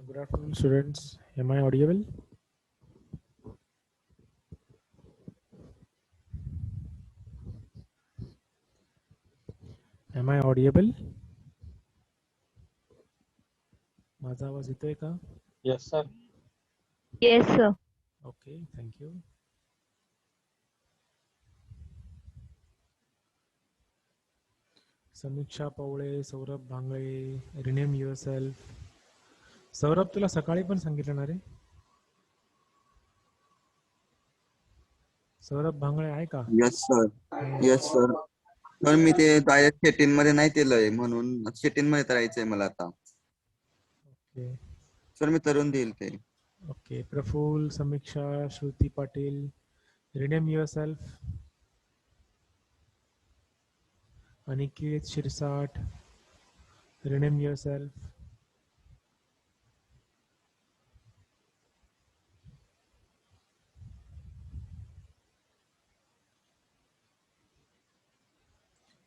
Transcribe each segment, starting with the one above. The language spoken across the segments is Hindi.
Good afternoon, students. Am I audible? Am I audible? माझा आवाज येतोय का? Yes, sir. Yes, sir. Okay, thank you. समीक्षा पवळे, सौरभ भांगळे, रिनेम युअरसेल्फ. सौरभ, तुला सकाळी पण सांगितलं ना रे? सौरभ भांगळे आहे का? Yes sir. Yes sir. तर मी ते डायरेक्ट सेटिंग मध्ये नाही केलंय, म्हणून सेटिंग मध्ये करायचंय मला आता. ओके सर मी करून देईल ते. Okay. Praful, Samiksha, Shruti Patil, rename yourself. Aniket Shirsat, rename yourself.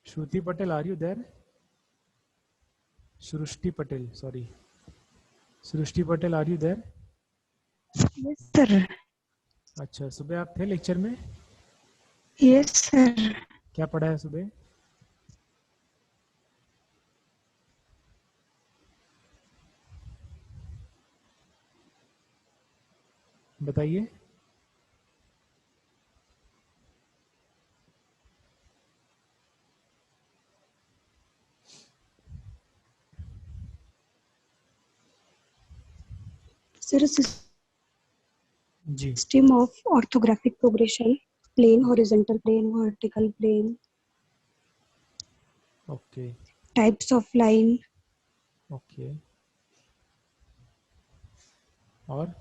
Shruti Patel, are you there? Srushti Patel, sorry. Srushti Patel, are you there? Yes, sir. अच्छा, सुबह आप थे लेक्चर में? Yes, sir. क्या पढ़ा है सुबह? बताइए. Sir, जी. system of orthographic progression, plane, horizontal plane, vertical plane, okay types of line, okay. और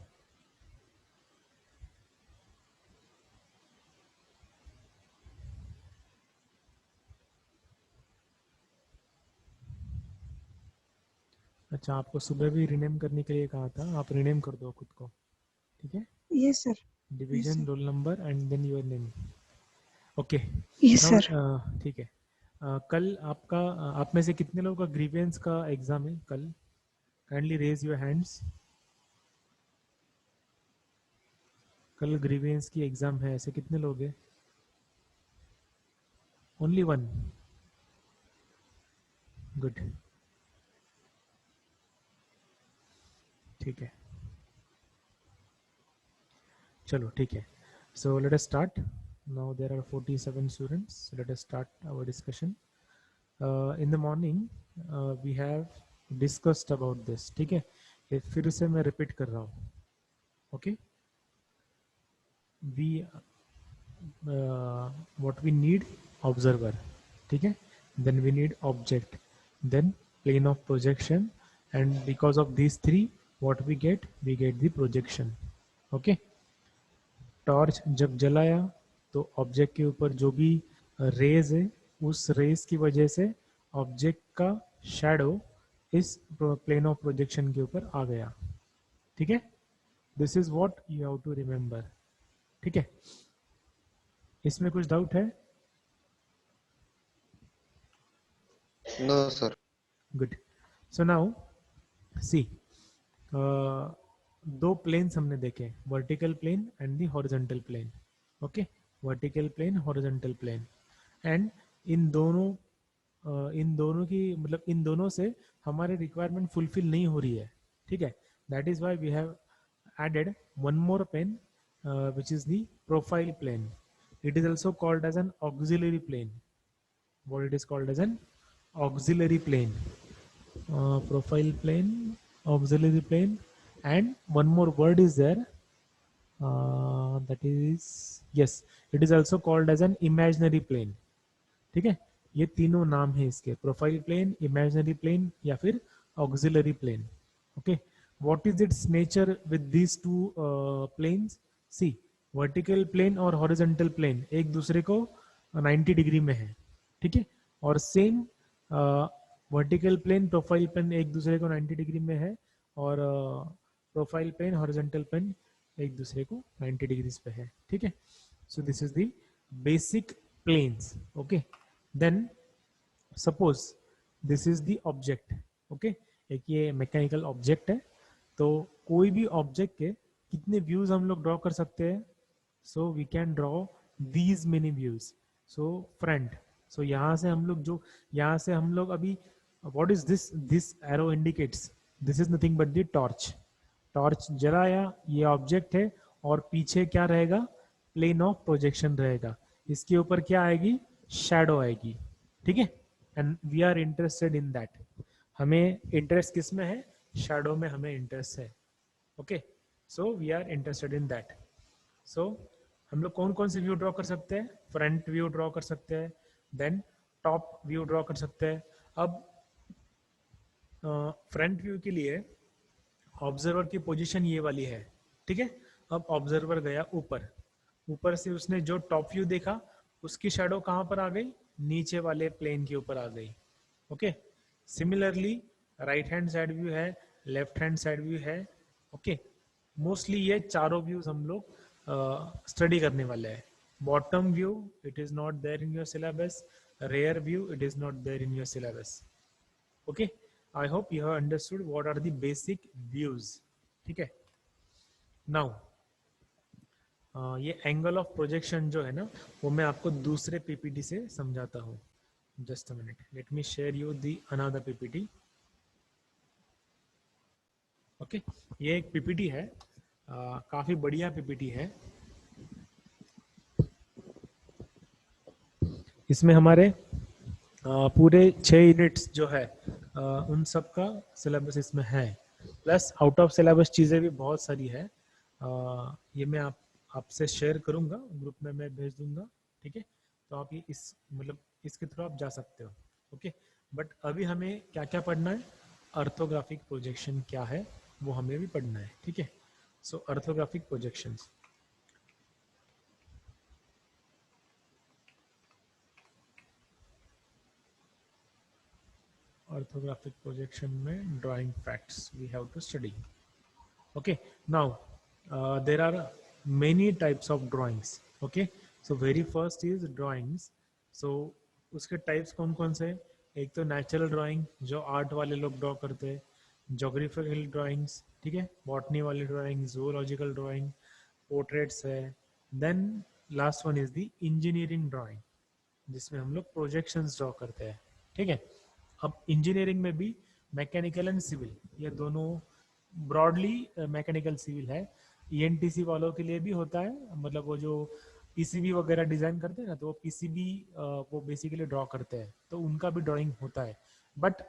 अच्छा, आपको सुबह भी रिनेम करने के लिए कहा था. आप रिनेम कर दो खुद को, ठीक है? yes, sir. Division, sir. Roll number and then your name. Okay. Yes, sir. ठीक है. कल आपका आप में से कितने लोगों का ग्रीवेंस का एग्जाम है कल? Kindly raise your hands. कल ग्रीवेंस की एग्जाम है, ऐसे कितने लोग हैं? Only one. गुड, ठीक है. चलो ठीक है. So let us start. Now there are 47 students. Let us start our discussion. In the morning we have discussed about this. ठीक है, ये फिर से मैं रिपीट कर रहा हूँ. Okay. We what we need observer, ठीक है, then we need object, then plane of projection, and because of these three what we get the projection. okay. Torch जब जलाया तो ऑब्जेक्ट के ऊपर जो भी रेज है उस रेज की वजह से ऑब्जेक्ट का शैडो इस प्लेन ऑफ प्रोजेक्शन के ऊपर आ गया. ठीक है, this is what you have to remember. ठीक है, इसमें कुछ डाउट है? No, sir. Good. So now see, दो प्लेन्स हमने देखे, vertical plane and the horizontal plane. Okay, vertical plane, horizontal plane. And इन दोनों की मतलब इन दोनों से हमारे रिक्वायरमेंट फुलफिल नहीं हो रही है. ठीक है, that is why we have added one more plane, which is the profile plane. It is also called as an auxiliary plane. What it is called as an auxiliary plane. Profile plane, auxiliary plane, and one more word is there. That is, yes, it is also called as an imaginary plane. ठीक है, ये तीनों नाम है इसके, प्रोफाइल प्लेन, इमेजिनरी प्लेन या फिर auxiliary plane. Okay, what is its nature with these two planes? See, vertical plane और हॉरिजॉन्टल प्लेन एक दूसरे को 90 डिग्री में है. ठीक है, और same vertical plane, profile plane एक दूसरे को 90 डिग्री में है, और प्रोफाइल प्लेन, हॉरिजॉन्टल प्लेन एक दूसरे को 90 डिग्रीज पे है. ठीक है, सो this is the basic planes. Okay, then suppose this is the object. Okay, एक ये मैकेनिकल ऑब्जेक्ट है तो कोई भी ऑब्जेक्ट के कितने व्यूज हम लोग ड्रॉ कर सकते हैं? So we can draw these many views. So front, so यहाँ से हम लोग जो यहाँ से हम लोग अभी what is this, this arrow indicates this is nothing but the torch. Torch जलाया, ये ऑब्जेक्ट है, और पीछे क्या रहेगा? प्लेन ऑफ प्रोजेक्शन रहेगा. इसके ऊपर क्या आएगी? शैडो आएगी. ठीक है, and we are interested in that. हमें इंटरेस्ट किस में है? शैडो में हमें इंटरेस्ट है. Okay, so we are interested in that. So हम लोग कौन कौन से व्यू ड्रॉ कर सकते हैं? फ्रंट व्यू ड्रॉ कर सकते हैं, देन टॉप व्यू ड्रॉ कर सकते हैं. अब फ्रंट व्यू के लिए ऑब्जर्वर की पोजीशन ये वाली है. ठीक है, अब ऑब्जर्वर गया ऊपर, ऊपर से उसने जो टॉप व्यू देखा उसकी शैडो कहाँ पर आ गई? नीचे वाले प्लेन के ऊपर आ गई. Okay, similarly right hand side view है, लेफ्ट हैंड साइड व्यू है. ओके, मोस्टली ये चारों व्यूज हम लोग स्टडी करने वाले हैं. Bottom view it is not there in your syllabus, rear view it is not there in your syllabus. Okay, I hope you have understood what are the basic views. ठीक है, नाउ ये एंगल ऑफ प्रोजेक्शन जो है ना, वो मैं आपको दूसरे पीपीटी से समझाता हूँ. Just a minute, let me share you the another PPT. Okay, ये एक पीपीटी है, काफी बढ़िया पीपीटी है. इसमें हमारे पूरे 6 यूनिट्स जो है उन सब का सिलेबस इसमें है, प्लस आउट ऑफ सिलेबस चीज़ें भी बहुत सारी है. ये मैं आपसे शेयर करूंगा, ग्रुप में मैं भेज दूंगा. ठीक है, तो आप ये इस मतलब इसके थ्रू आप जा सकते हो. ओके, बट अभी हमें क्या क्या पढ़ना है? ऑर्थोग्राफिक प्रोजेक्शन क्या है वो हमें भी पढ़ना है. ठीक है, so orthographic projections. Orthographic projection में drawing facts we have to study. Okay, now there are many types of drawings. Okay, so very first is drawings. So उसके types कौन कौन से? एक तो नेचुरल ड्राइंग जो आर्ट वाले लोग ड्रॉ करते हैं, जोग्राफिकल ड्राइंग्स, ठीक है, बॉटनी वाली ड्राइंग, जूलॉजिकल ड्राइंग, पोर्ट्रेट्स है. Then last one is the engineering drawing जिसमें हम लोग प्रोजेक्शंस ड्रॉ करते हैं. ठीक है, अब इंजीनियरिंग में भी मैकेनिकल एंड सिविल ये दोनों ब्रॉडली मैकेनिकल सिविल है. ईएनटीसी वालों के लिए भी होता है, मतलब वो जो पीसीबी वगैरह डिजाइन करते हैं ना, तो वो पीसीबी वो बेसिकली ड्रॉ करते हैं, तो उनका भी ड्राइंग होता है. बट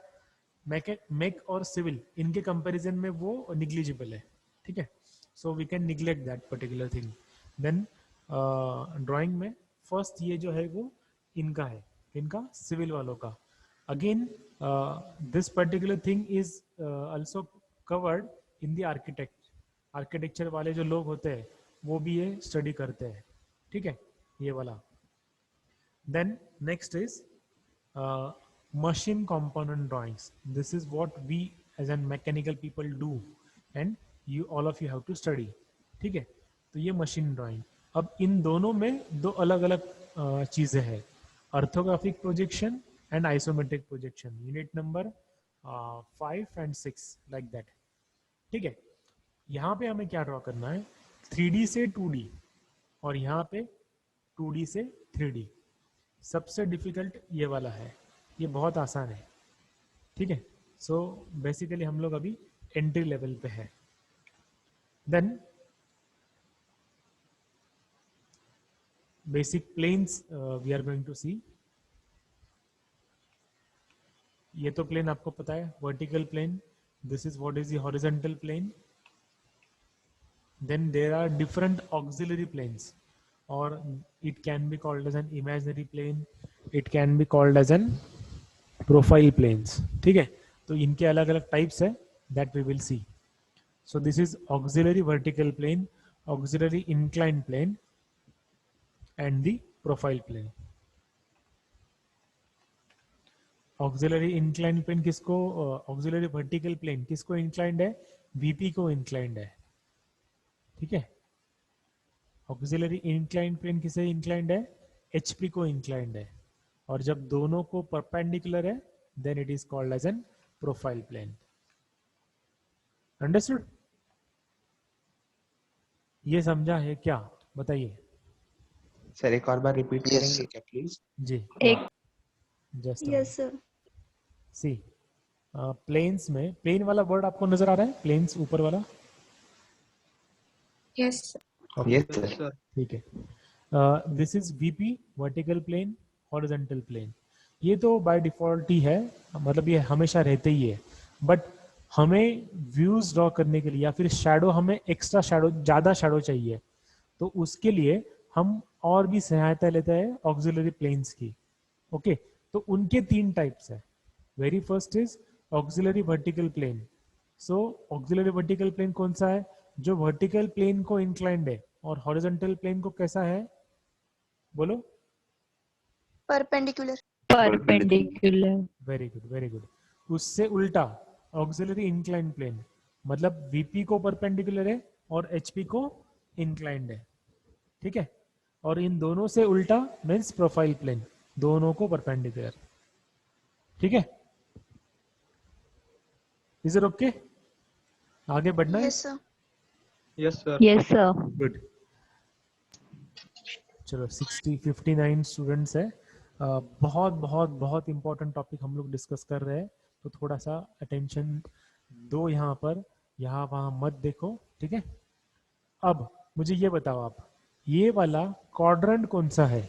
मैक और सिविल इनके कंपैरिजन में वो निग्लिजिबल है. ठीक है, so we can neglect that particular thing. Then drawing में फर्स्ट ये जो है वो इनका है, इनका सिविल वालों का. Again this particular thing is also covered in the architecture वाले जो लोग होते हैं वो भी ये स्टडी करते हैं. ठीक है, ये वाला. Then next is machine component drawings. This is what we as an mechanical people do and you all of you have to study. ठीक है, तो ये मशीन ड्राइंग. अब इन दोनों में दो अलग अलग चीजें हैं, orthographic projection and isometric projection. Unit number 5 and 6 like that. ठीक है, यहाँ पे हमें क्या ड्रॉ करना है? 3D से 2D और यहाँ पे 2D से 3D. सबसे डिफिकल्ट ये वाला है, ये बहुत आसान है. ठीक है, सो बेसिकली हम लोग अभी एंट्री लेवल पे है. Then basic planes we are going to see. ये तो प्लेन आपको पता है, vertical plane. This is what is the horizontal plane. Then there are different auxiliary planes, और it can be called as an imaginary plane, it can be called as an profile planes. ठीक है, तो इनके अलग अलग टाइप्स है, that we will see. So this is auxiliary vertical plane, auxiliary inclined plane and the profile plane. Auxiliary inclined plane किसको, ऑक्सिलरी वर्टिकल प्लेन किसको इंक्लाइंड है? वीपी को इंक्लाइंड है. ठीक है, ऑक्सिलरी इंक्लाइंड प्लेन किसे इंक्लाइंड है? एचपी को इंक्लाइंड है. और जब दोनों को परपेंडिकुलर है then it is called as an profile plane. Understood? ये समझा है क्या? बताइए सर एक और बार रिपीट Yes, करेंगे sir. क्या प्लीज? जी। एक just Yes, sir. See planes में प्लेन वाला वर्ड आपको नजर आ रहा है? प्लेन्स ऊपर वाला? Yes, sir. Yes sir. ठीक है। This is VP, vertical plane, horizontal plane. ये तो बाय डिफॉल्ट ही है, मतलब ये हमेशा रहते ही है। बट हमें व्यूज ड्रॉ करने के लिए या फिर शैडो, हमें एक्स्ट्रा शैडो, ज़्यादा शैडो चाहिए, तो उसके लिए हम और भी सहायता लेते हैं ऑक्सिलरी प्लेन्स की। ओके, तो उनके 3 टाइप्स है। Very first is auxiliary vertical plane. So auxiliary vertical plane कौन सा है? जो वर्टिकल प्लेन को इंक्लाइंड है, और हॉरिजॉन्टल प्लेन को कैसा है? बोलो। Perpendicular. Perpendicular. Very good, very good. उससे उल्टा ऑक्सिलरी इंक्लाइंड प्लेन, मतलब वीपी को परपेंडिकुलर है और एचपी को इंक्लाइंड है। ठीक है, और इन दोनों से उल्टा मीन्स प्रोफाइल प्लेन, दोनों को परपेंडिकुलर। ठीक है, इज इट ओके? आगे बढ़ना है? sir. Yes, sir. Yes sir. Good. चलो 59 स्टूडेंट्स है। बहुत बहुत बहुत इंपॉर्टेंट टॉपिक हम लोग डिस्कस कर रहे हैं, तो थोड़ा सा अटेंशन दो यहाँ पर, यहाँ वहाँ मत देखो। ठीक है, अब मुझे ये बताओ आप, ये वाला क्वाड्रेंट कौन सा है?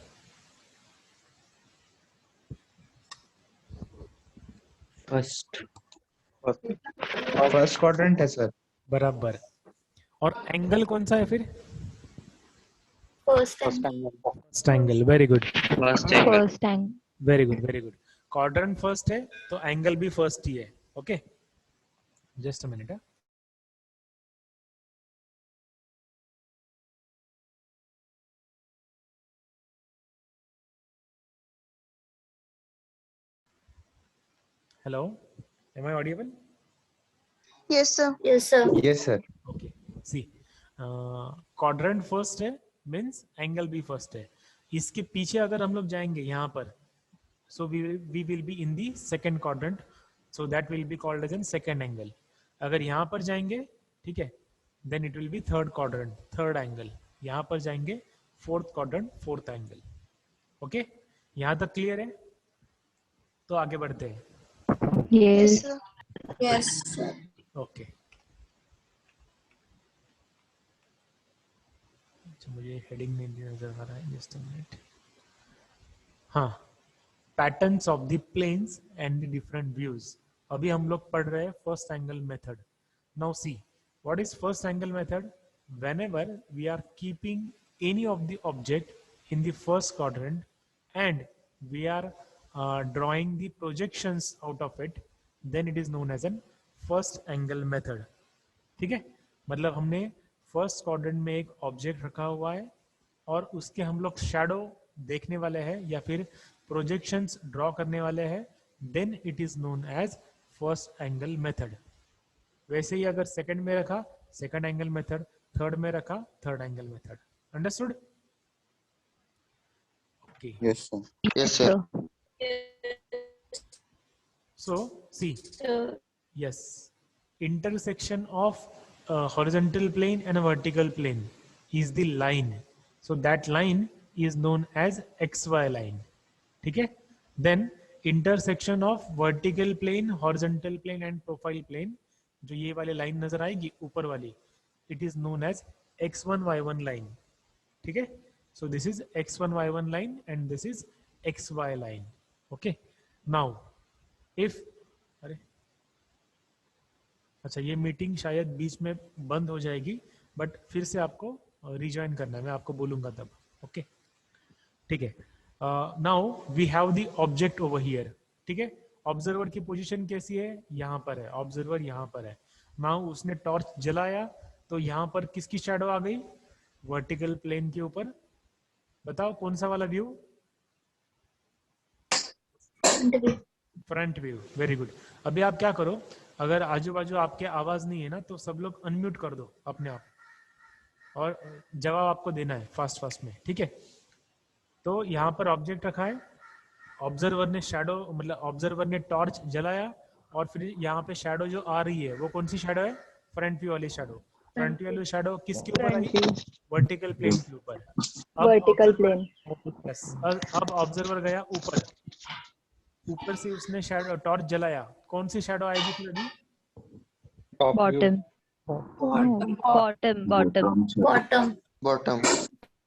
First First. फर्स्ट क्वाड्रेंट है सर। बराबर। और एंगल कौन सा है फिर? First First angle. First angle. Very good, first angle. Very good, very good. Quadrant first है तो एंगल भी फर्स्ट ही है। Okay, just a minute. Hello, am I audible? Yes, sir. Yes, sir. Yes sir. Okay, see quadrant first है मीन्स एंगल भी फर्स्ट है। इसके पीछे अगर हम लोग जाएंगे यहाँ पर, so we will be in the second quadrant, so that will be called as an second angle. अगर यहाँ पर जाएंगे, ठीक है, then it will be third quadrant, third angle. यहाँ पर जाएंगे fourth quadrant, fourth angle. Okay, यहाँ तक क्लियर है? तो आगे बढ़ते हैं। Yes. sir. Yes, sir. Okay, अच्छा मुझे हेडिंग नहीं नजर आ रहा है, जस्ट अ मिनट। हाँ, patterns of the planes and the different views. अभी हम लोग पढ़ रहे हैं first angle method. Now see what is first angle method? whenever we are keeping any of the object in the first quadrant and we are drawing the projections out of it, then it is known as an first angle method. ठीक है, मतलब हमने फर्स्ट क्वाड्रेंट में एक ऑब्जेक्ट रखा हुआ है और उसके हम लोग शैडो देखने वाले हैं या फिर प्रोजेक्शंस ड्रॉ करने वाले हैं, then it is known as first angle method. वैसे ही अगर सेकंड में रखा, सेकंड एंगल मेथड, थर्ड में रखा, third angle method. Understood? Okay, yes sir. Yes, sir. So see, yes, intersection of a horizontal plane and a vertical plane is the line, so that line is known as xy line. ठीक है, then intersection of vertical plane, horizontal plane and profile plane, जो ये वाली लाइन नजर आएगी ऊपर वाली, it is known as x1 y1 line. ठीक है, so this is x1 y1 line and this is xy line. Okay, now if, अरे अच्छा, ये मीटिंग शायद बीच में बंद हो जाएगी, बट फिर से आपको रिज्वाइन करना है, मैं आपको बोलूंगा तब। ओके, ठीक है। Now we have the object over here. ठीक है, ऑब्जर्वर की पोजीशन कैसी है? यहाँ पर है, ऑब्जर्वर यहाँ पर है। नाउ उसने टॉर्च जलाया तो यहाँ पर किसकी शैडो आ गई? वर्टिकल प्लेन के ऊपर। बताओ कौन सा वाला view? Front view. Very good. अभी आप क्या करो, अगर आजू बाजू आपके आवाज नहीं है ना, तो सब लोग अनम्यूट कर दो अपने आप, और जवाब आपको देना है फास्ट फास्ट में। ठीक है, तो यहाँ पर ऑब्जेक्ट रखा है, ऑब्जर्वर ने शैडो, मतलब ऑब्जर्वर ने टॉर्च जलाया, और फिर यहाँ पे शैडो जो आ रही है वो कौन सी शैडो है? फ्रंट व्यू वाली शैडो। फ्रंट वाली शैडो किसके ऊपर Front आई? view. वर्टिकल प्लेन के ऊपर। अब Vertical observer- plane. yes, अब ऑब्जर्वर गया ऊपर, ऊपर से उसने शैडो टॉर्च जलाया, कौन सी शैडो आएगी फिर अभी? Top view. Bottom. No, bottom. Bottom. Bottom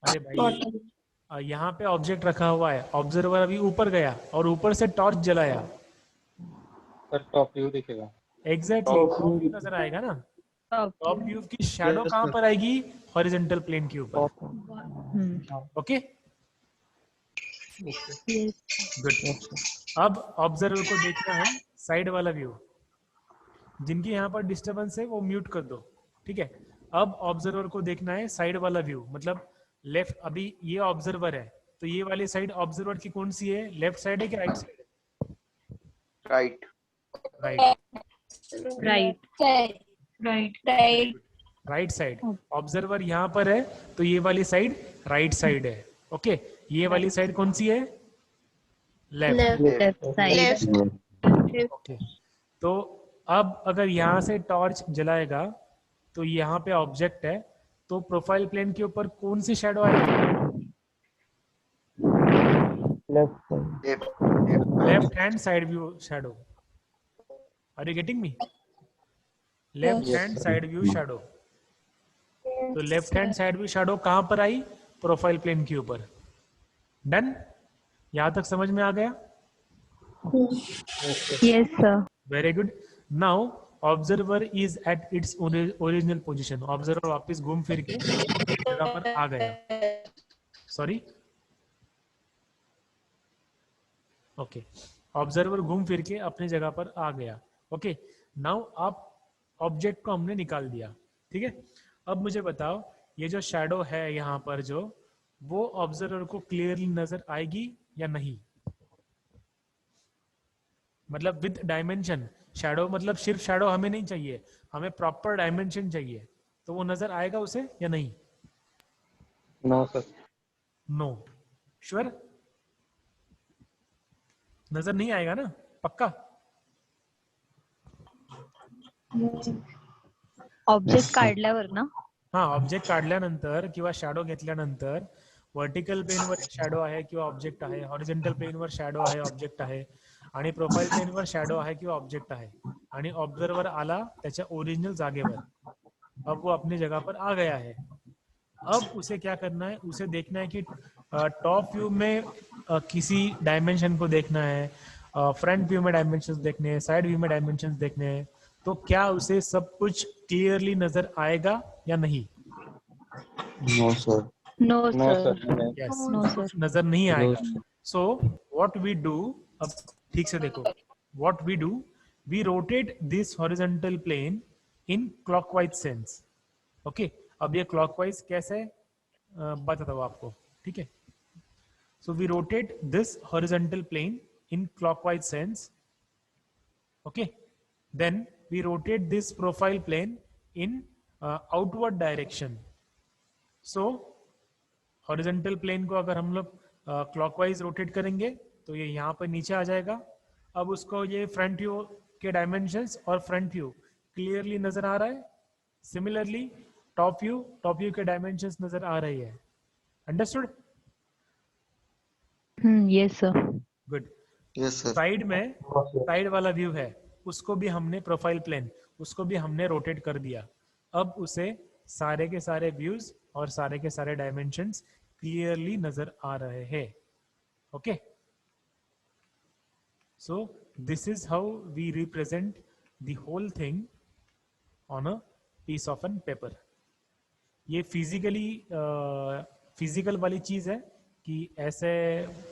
अरे भाई यहाँ पे ऑब्जेक्ट रखा हुआ है, ऑब्जर्वर अभी ऊपर गया और ऊपर से टॉर्च जलाया, Sir, top view दिखेगा. एग्जैक्टली टॉप व्यू नजर आएगा ना। Top top view. व्यू की शैडो Yes, कहाँ sir. पर आएगी? हॉरिजॉन्टल प्लेन के ऊपर। Okay Yes. गुड। अब ऑब्जर्वर को देखना है साइड वाला व्यू, जिनकी यहाँ पर डिस्टरबेंस है वो म्यूट कर दो, ठीक है। अब ऑब्जर्वर को देखना है साइड वाला व्यू, मतलब लेफ्ट, अभी ये ऑब्जर्वर है तो ये वाली साइड ऑब्जर्वर की कौन सी है? लेफ्ट साइड है कि राइट साइड है? Right right, Right. Right side. Observer यहाँ पर है तो ये वाली साइड राइट साइड है। ओके, ये वाली साइड कौन सी है? लेफ्ट। Left side. ओके, तो अब अगर यहाँ से टॉर्च जलाएगा तो यहाँ पे ऑब्जेक्ट है, तो प्रोफाइल प्लेन के ऊपर कौन सी शैडो आएगी? Left hand side view shadow. Are you getting me? Left hand side view shadow. तो left hand side view shadow कहां पर आई? प्रोफाइल प्लेन के ऊपर। डन? यहां तक समझ में आ गया? Yes, sir. Very good. Now observer is at its original position. Observer वापस घूम फिर के जगह पर आ गया। सॉरी, ओके, ऑब्जर्वर घूम फिर के अपनी जगह पर आ गया। ओके, नाउ आप ऑब्जेक्ट को हमने निकाल दिया, ठीक है। अब मुझे बताओ, ये जो शैडो है यहाँ पर जो, वो ऑब्जर्वर को क्लियरली नजर आएगी या नहीं? मतलब विद डायमेंशन। शैडो मतलब सिर्फ शैडो हमें नहीं चाहिए, हमें प्रॉपर डायमेंशन चाहिए, तो वो नजर आएगा उसे या नहीं? No, sir. नो। श्योर? नजर नहीं आएगा ना? पक्का? Object काढल्यावर ना? हा, ऑब्जेक्ट काढल्यानंतर किंवा शॅडो घेतल्यानंतर वर्टिकल प्लेनवर शॅडो आहे किंवा ऑब्जेक्ट आहे, हॉरिझॉन्टल प्लेनवर शॅडो आहे, ऑब्जेक्ट आहे, आणि प्रोफाइल प्लेनवर शॅडो आहे किंवा ऑब्जेक्ट आहे, आणि ऑब्जर्वर आला त्याच्या ओरिजिनल जागेवर। अब वो अपनी जगह पर आ गया है। अब उसे क्या करना है? उसे देखना है कि टॉप व्यू में किसी डायमेंशन को देखना है, फ्रंट व्यू में डायमेंशंस देखने हैं, साइड व्यू में डायमेंशंस देखने हैं, तो क्या उसे सब कुछ क्लियरली नजर आएगा या नहीं? No sir No, No, sir. sir. No. Yes, No, sir. नजर नहीं आएगा। सो व्हाट वी डू, अब ठीक से देखो, what we do, we rotate this horizontal plane in clockwise sense. Okay, अब ये क्लॉकवाइज कैसे है बताता हूँ आपको, ठीक है। So we rotate this horizontal plane in clockwise sense. Okay, then we rotate this profile plane in outward direction. So horizontal plane को अगर हम लोग clockwise rotate करेंगे तो ये यहाँ पर नीचे आ जाएगा। अब उसको ये फ्रंट व्यू के डायमेंशंस और फ्रंट व्यू क्लियरली नजर आ रहा है। सिमिलरली टॉप व्यू के डायमेंशंस नजर आ रही है। Understood? Yes, sir. Good. Yes sir. Side में साइड वाला व्यू है, उसको भी हमने प्रोफाइल प्लेन, उसको भी हमने रोटेट कर दिया। अब उसे सारे के सारे व्यूज और सारे के सारे डायमेंशंस क्लियरली नजर आ रहे हैं। Okay, so this is how we represent the whole thing on a piece of an paper. ये फिजिकल वाली चीज है कि ऐसे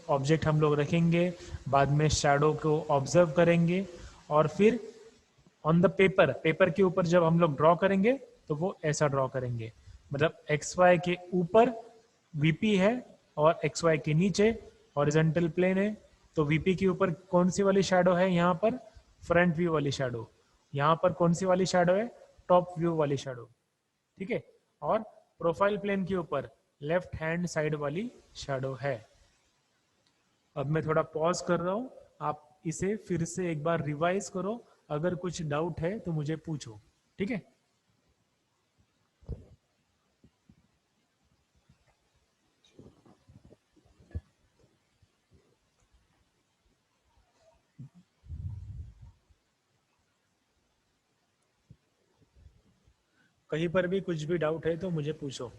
ऑब्जेक्ट हम लोग रखेंगे, बाद में शैडो को ऑब्जर्व करेंगे, और फिर ऑन द पेपर के ऊपर जब हम लोग ड्रॉ करेंगे तो वो ऐसा ड्रॉ करेंगे। मतलब एक्स वाई के ऊपर वीपी है और एक्स वाई के नीचे हॉरिजॉन्टल प्लेन है, तो वीपी के ऊपर कौन सी वाली शैडो है? यहाँ पर फ्रंट व्यू वाली शैडो। यहाँ पर कौन सी वाली शैडो है? टॉप व्यू वाली शैडो, ठीक है। और प्रोफाइल प्लेन के ऊपर लेफ्ट हैंड साइड वाली शैडो है। अब मैं थोड़ा पॉज कर रहा हूँ, आप इसे फिर से एक बार रिवाइज करो, अगर कुछ डाउट है तो मुझे पूछो, ठीक है। कहीं पर भी कुछ भी डाउट है तो मुझे पूछो।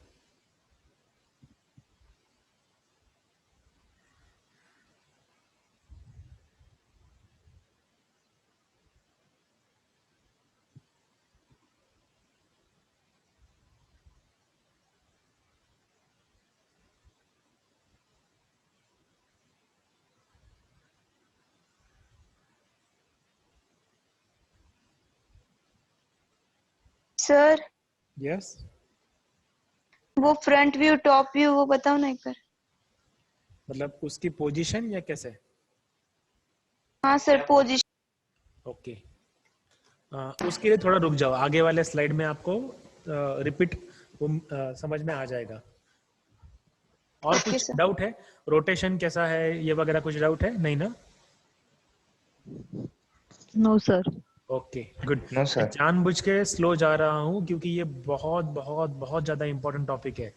सर यस, वो फ्रंट व्यू टॉप व्यू वो बताओ ना एक बार। मतलब उसकी पोजीशन या कैसे? हाँ सर पोजीशन। ओके, उसके लिए थोड़ा रुक जाओ, आगे वाले स्लाइड में आपको रिपीट समझ में आ जाएगा। और ओके कुछ सर। डाउट है? रोटेशन कैसा है ये वगैरह कुछ डाउट है? नहीं ना? No sir. Okay good. No sir. जानबूझ के स्लो जा रहा हूँ क्योंकि ये बहुत बहुत बहुत ज़्यादा इंपॉर्टेंट टॉपिक है,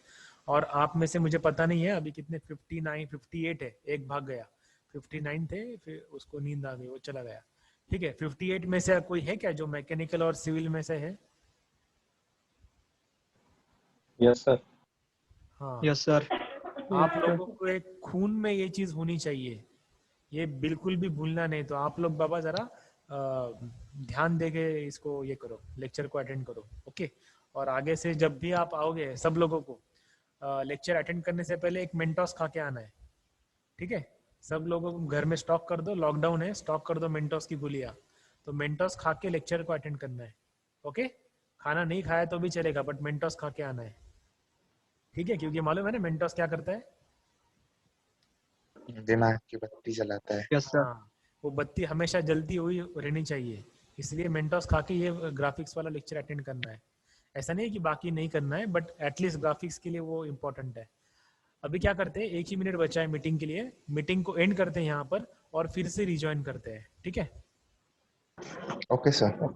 और आप में से मुझे पता नहीं है अभी कितने 59 58 है, एक भाग गया। 59 थे, फिर उसको नींद आ गई, वो चला गया। ठीक है, 58 में से कोई है क्या जो मैकेनिकल और सिविल में से है? Yes sir. हाँ, यस सर। आप लोगों को एक खून में ये चीज होनी चाहिए, ये बिल्कुल भी भूलना नहीं। तो आप लोग बाबा जरा ध्यान दे के इसको ये करो, लेक्चर को अटेंड करो। ओके, और आगे से जब भी आप आओगे सब लोगों को लेक्चर अटेंड करने से पहले एक मेंटोस खा के आना है। ठीक है, सब लोगों को घर में स्टॉक कर दो, लॉकडाउन है, स्टॉक कर दो मेंटोस की गोलियां। तो मेंटोस खा के लेक्चर को अटेंड करना है। ओके, खाना नहीं खाया तो भी चलेगा, बट मेंटोस खा के आना है। ठीक है, क्योंकि मालूम है ना मेंटोस क्या करता है? दिमाग की बत्ती जलाता है। Yes sir. हाँ, वो बत्ती हमेशा जलती हुई रहनी चाहिए, इसलिए मेंटोस खा के ये ग्राफिक्स वाला लेक्चर अटेंड करना है। ऐसा नहीं है कि बाकी नहीं करना है, बट एटलीस्ट ग्राफिक्स के लिए वो इम्पोर्टेंट है। अभी क्या करते हैं, 1 ही मिनट बचा है मीटिंग के लिए, मीटिंग को एंड करते हैं यहाँ पर और फिर से रिज्वाइन करते हैं। ठीक है, ओके सर।